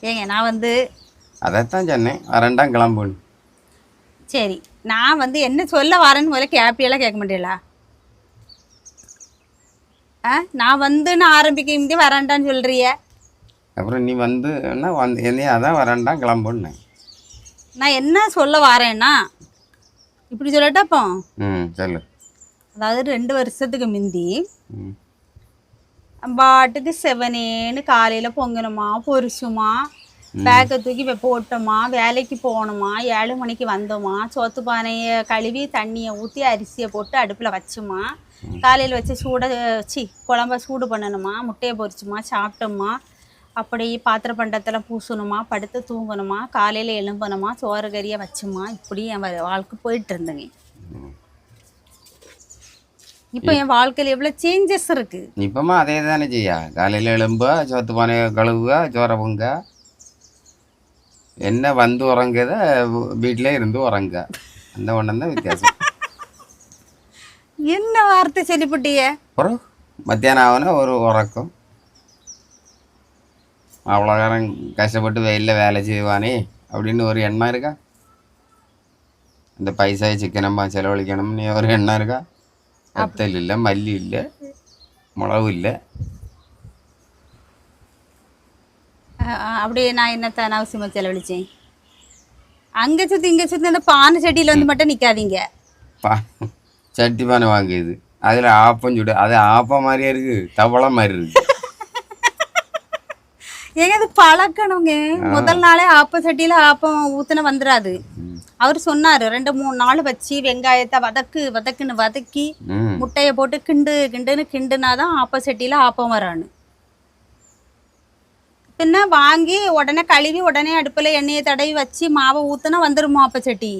ஏங்க நான் வந்து அதைத்தான் சொன்னேன் வரேன்டான் கிளம்புன்னு. சரி நான் வந்து என்ன சொல்ல வரேன்னு முதல்ல கேப்பியெல்லாம் கேட்க மாட்டேங்களா? நான் வந்துன்னு ஆரம்பிக்க முந்தைய வரேன்டான்னு சொல்கிறிய. அப்புறம் நீ வந்து என்ன வந்து என்னைய அதான் வரேன்டான் கிளம்புன்னு. நான் என்ன சொல்ல வரேன்னா இப்படி சொல்லட்டா இப்போ சொல்லு. அதாவது 2 வருஷத்துக்கு முந்தி ம் பாட்டுக்கு செவனேன்னு காலையில் பொங்கணுமா பொரிச்சுமா பேக்கை தூக்கி போட்டோமா வேலைக்கு போகணுமா 7 மணிக்கு வந்தோமா சோத்து பானையை கழுவி தண்ணியை ஊற்றி அரிசியை போட்டு அடுப்பில் வச்சுமா காலையில் வச்சு குழம்ப சூடு பண்ணணுமா முட்டையை பொரிச்சுமா சாப்பிட்டோமா அப்படி பாத்திர பண்டத்தில் பூசணுமா படுத்து தூங்கணுமா காலையில் எழும்பணுமா சோறு கறியை வச்சுமா இப்படி என் வாழ்க்கை போயிட்டு இருந்தேங்க. இப்போ என் வாழ்க்கையில் எவ்வளோ சேஞ்சஸ் இருக்கு. இப்போமா அதே தானே செய்யா, காலையில் எழும்புக சோத்து பானையை கழுவுக சோறை பொங்க என்ன வந்து உறங்குத வீட்டிலே இருந்து உறங்க அந்த ஒன்றும் தான் வித்தியாசம். என்ன வார்த்தை சொல்லிவிட்டிய. அப்புறம் மத்தியானம் ஆகுனா ஒரு உறக்கம். அவ்வளோ நேரம் கஷ்டப்பட்டு வெயிலில் வேலை செய்வானே அப்படின்னு ஒரு எண்ணம் இருக்கா? இந்த பைசாயை சிக்கனம்மா செலவழிக்கணும்னு ஒரு எண்ணம் இருக்கா? வத்தல் இல்லை, மல்லி இல்லை, மிளகு இல்லை. அப்படியே நான் என்னத்தான் அவசியமாக செலவழித்தேன். அங்கே சுற்றி இங்கே சுற்றி அந்த பானை சட்டியில் வந்து மட்டும் நிற்காதீங்க. சட்டி பானை வாங்குது அதில் ஆப்பம் சுடு, அது ஆப்பம் மாதிரியே இருக்குது, தவளை மாதிரி இருக்குது. ஏங்க அது பழக்கணுங்க. முதல் நாளே ஆப்பம் சட்டியில் ஆப்பம் ஊற்றின வந்துடாது. அவர் சொன்னார் 2-3 நாள் வச்சு வெங்காயத்தை வதக்குன்னு வதக்கி முட்டையை போட்டு கிண்டுனாதான் ஆப்பம் சட்டியில் ஆப்பம் வரான்னு. பின்ன வாங்கி உடனே கழுவி உடனே அடுப்பில் எண்ணெயை தடவி வச்சு மாவை ஊற்றினா வந்துருமா ஆப்ப சட்டி.